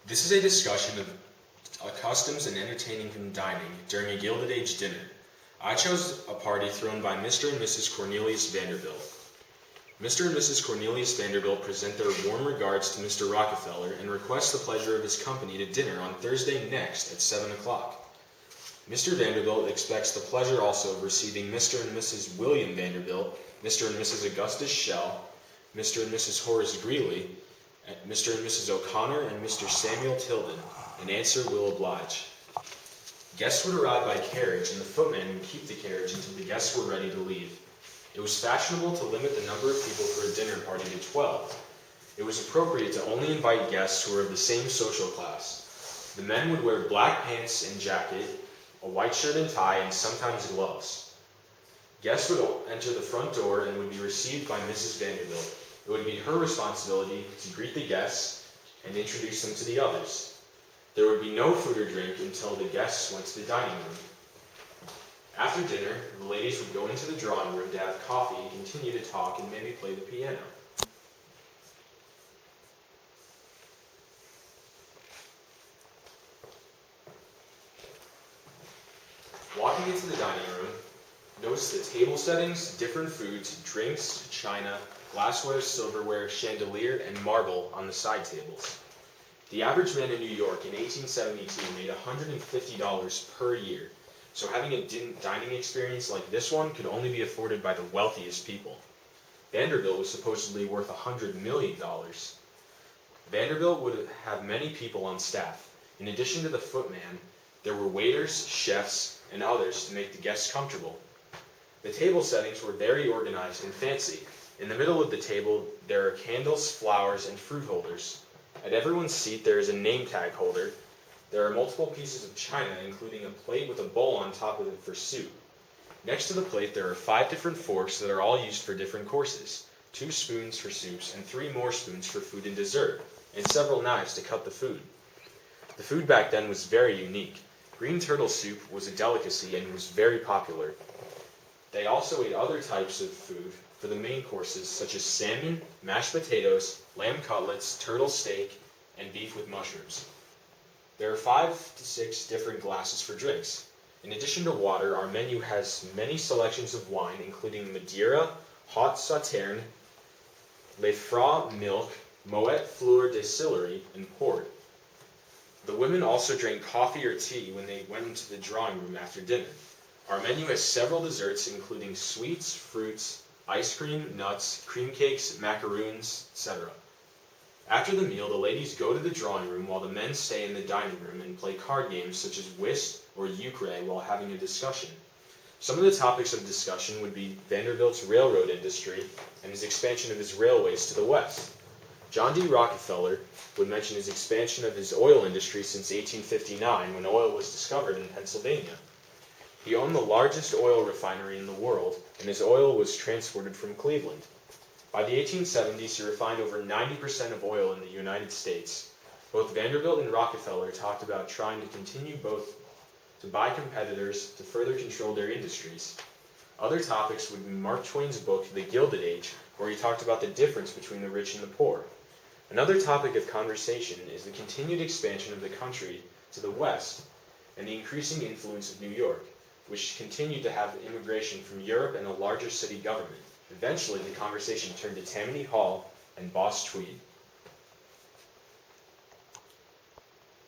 This is a discussion of customs and entertaining from dining during a Gilded Age dinner. I chose a party thrown by Mr. and Mrs. Cornelius Vanderbilt. Mr. and Mrs. Cornelius Vanderbilt present their warm regards to Mr. Rockefeller and request the pleasure of his company to dinner on Thursday next at 7 o'clock. Mr. Vanderbilt expects the pleasure also of receiving Mr. and Mrs. William Vanderbilt, Mr. and Mrs. Augustus Shell, Mr. and Mrs. Horace Greeley, Mr. and Mrs. O'Connor, and Mr. Samuel Tilden. An answer will oblige. Guests would arrive by carriage, and the footman would keep the carriage until the guests were ready to leave. It was fashionable to limit the number of people for a dinner party to 12. It was appropriate to only invite guests who were of the same social class. The men would wear black pants and jacket, a white shirt and tie, and sometimes gloves. Guests would enter the front door and would be received by Mrs. Vanderbilt. It would be her responsibility to greet the guests and introduce them to the others. There would be no food or drink until the guests went to the dining room. After dinner, the ladies would go into the drawing room to have coffee and continue to talk and maybe play the piano. Walking into the dining room, notice the table settings, different foods, drinks, china, glassware, silverware, chandelier, and marble on the side tables. The average man in New York in 1872 made $150 per year, so having a dining experience like this one could only be afforded by the wealthiest people. Vanderbilt was supposedly worth $100 million. Vanderbilt would have many people on staff. In addition to the footman, there were waiters, chefs, and others to make the guests comfortable. The table settings were very organized and fancy. In the middle of the table, there are candles, flowers, and fruit holders. At everyone's seat, there is a name tag holder. There are multiple pieces of china, including a plate with a bowl on top of it for soup. Next to the plate, there are 5 different forks that are all used for different courses, 2 spoons for soups, and 3 more spoons for food and dessert, and several knives to cut the food. The food back then was very unique. Green turtle soup was a delicacy and was very popular. They also ate other types of food for the main courses, such as salmon, mashed potatoes, lamb cutlets, turtle steak, and beef with mushrooms. There are 5 to 6 different glasses for drinks. In addition to water, our menu has many selections of wine, including Madeira, Haut Sauterne, Le Froid milk, Moet Fleur de Sillery, and port. The women also drank coffee or tea when they went into the drawing room after dinner. Our menu has several desserts, including sweets, fruits, ice cream, nuts, cream cakes, macaroons, etc. After the meal, the ladies go to the drawing room while the men stay in the dining room and play card games such as whist or euchre while having a discussion. Some of the topics of discussion would be Vanderbilt's railroad industry and his expansion of his railways to the west. John D. Rockefeller would mention his expansion of his oil industry since 1859 when oil was discovered in Pennsylvania. He owned the largest oil refinery in the world, and his oil was transported from Cleveland. By the 1870s, he refined over 90% of oil in the United States. Both Vanderbilt and Rockefeller talked about trying to continue both to buy competitors to further control their industries. Other topics would be Mark Twain's book, The Gilded Age, where he talked about the difference between the rich and the poor. Another topic of conversation is the continued expansion of the country to the west and the increasing influence of New York, which continued to have immigration from Europe and a larger city government. Eventually, the conversation turned to Tammany Hall and Boss Tweed.